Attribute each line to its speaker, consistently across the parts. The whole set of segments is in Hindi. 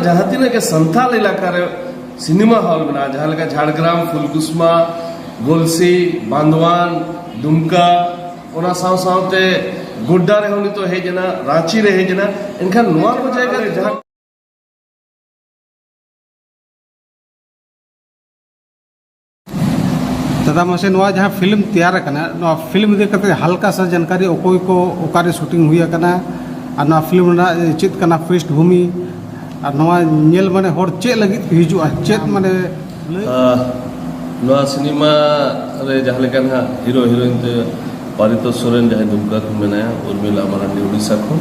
Speaker 1: जहाँ तीना के संथाल इलाका रे सिनेमा हॉल बना जहाँ लगा झाड़ग्राम फुलकुस्मा गोलसी बांधवान दुमका ओना सावते गुड्डा रे होनी तो हेजना रांची रे हेजना इनखान नोआ को जायगा रे जहाँ
Speaker 2: दादा मसे नोआ जहाँ फिल्म तैयार करना फिल्म दे करते हल्का सा जानकारी ओकोई को ओकारे शूटिंग हुई करना और फिल्म ना चेत करना पृष्ठभूमि और नोआ नेल माने हर चे लगी हिजुआ चेत माने
Speaker 1: नोआ सिनेमा रे जहाँ लेका ना हीरो हीरोइन ते पारितो सोरेन जहाँ दुमका को मेनाया उर्मिला मारांडी उड़ीसा को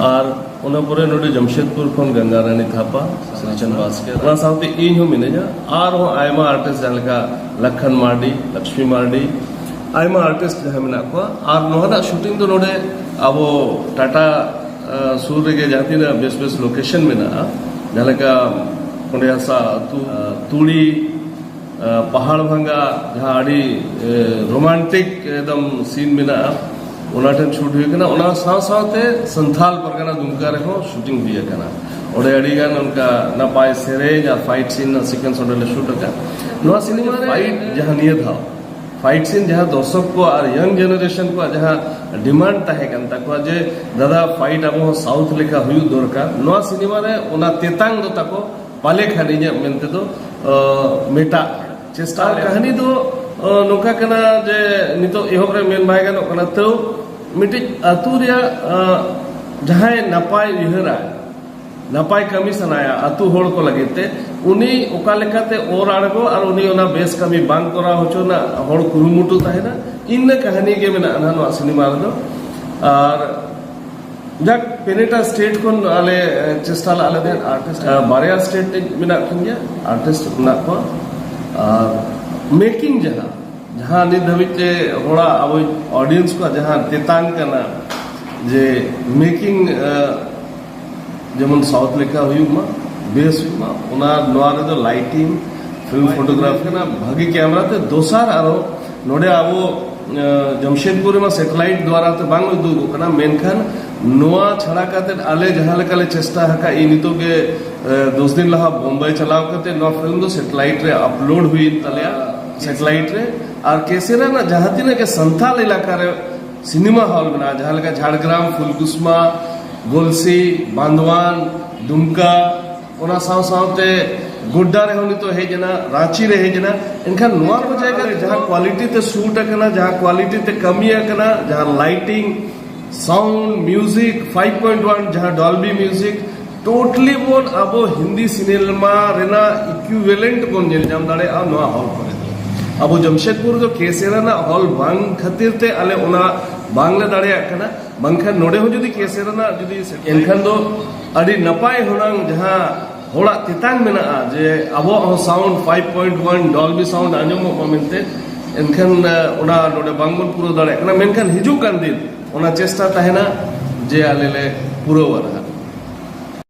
Speaker 1: और उन्हें पूरे नोडे जमशेदपुर खन गंगा रानी थापा सचिन बास्के ना साउते इन हो मिनेजा और वो आयमा आर्टिस्ट जहाँ लेका लखन मार्डी लक्ष्मी मार्डी आयमा आर्टिस्ट जहाँ मिना को और नोहरा शूटिंग तो नोडे अब टाटा सूर्य के जाती ना बेस लोकेशन में ना जहाँ लेका कोंडेसा तूड़ी पहाड़ भंगा जहाँ आड़ी रोमांटिक एकदम सीन में ना उनाठन शूट हुई कना उना साथे संथाल परगना दुमका रखो शूटिंग भी कना ओडे अड़ीगान उनका नपाय सेरेज और फाइट सीन सीक्वेंस ओडे शूट का नोआ सिनेमा फाइट जहाँ निये था फाइट सीन जहाँ दर्शक को और यंग जनरेशन को जहाँ डिमांड ताहे कन ताको जे दादा फाइट अब साउथ लेखा हुई दरकार नोआ सिनेमा रे उना तेतांग दो ताको पाले खानी जे मेनते दो मेटा चेष्टा कहानी दो नोका कना जे नितो एहोब रे मेन भाई गानो कना तो मिटी अतु रे जहां नपाय उहरा नपाय कमी सनाया अतु होड़ को लगेते उनी ओका लेकाते और आड़गो और उनी ओना बेस कमी बांग करा होचो ना होड़ कुरुमुटु ताहेना इन कहानी के मेना ना सिनेमा रे दो और जक पेनेटा स्टेट कोन आले चेष्टा आले दे आर्टिस्ट बारिया स्टेट मेना खिंगे आर्टिस्ट ना को मेकिंग जहाँ नित धाबिते होड़ा अब ऑडियंस को जहाँ तेतांग करना जे मेकिंग जेमन साउथ लेखा हुई बेस हुई उना नोआ रे दो लाइटिंग फिल्म फोटोग्राफी ना भागी कैमरा ते दोसार आरो नोडे आबो जमशेदपुर में सैटेलाइट द्वारा ते बांग उदुगो कना मेनखान नोआ छड़ा काते आले जहाँ लेकाले चेष्टा हका इ नितो के 2 दिन लहा बॉम्बे चलाव करते नोआ फिल्म दो सैटेलाइट रे अपलोड हुई तलिया सैटेलाइट रे और केसेरा ना जहाँ तीना के संथाल इलाका रे सिनेमा हॉल बना जहाँ लगा झाड़ग्राम फुलकुस्मा गोलसी बांधवान दुमका ओना सावते गुड्डा रे होनी तो हेजना रांची रे हेजना इनखान नोआ को जायगा जहाँ क्वालिटी ते शूट करना जहाँ क्वालिटी ते कमी करना जहाँ लाइटिंग साउंड म्यूजिक 5.1 जहाँ डॉल्बी म्यूजिक टोटली बोन अब हिंदी सिनेमा रेना इक्विवेलेंट बोन जेल जाम दाड़े आ नोआ हॉल करे अब जमशेदपुर जो केसेरा ना हॉल बांग खातिर ते आले ओना बांगले दाड़े कना बांगखान नोडे हो जुदी केसेरा ना जुदी एनखान दो अड़ी नपाय होनांग जहाँ होड़ा तेतांग मेना जे अब साउंड 5.1 डॉल्बी साउंड आंजमो मेनते एनखान ओना नोडे बांगबन पूरा दाड़े कना मेनखान हिजू कान दिन ओना चेष्टा ताहेना जे आले ले पूरा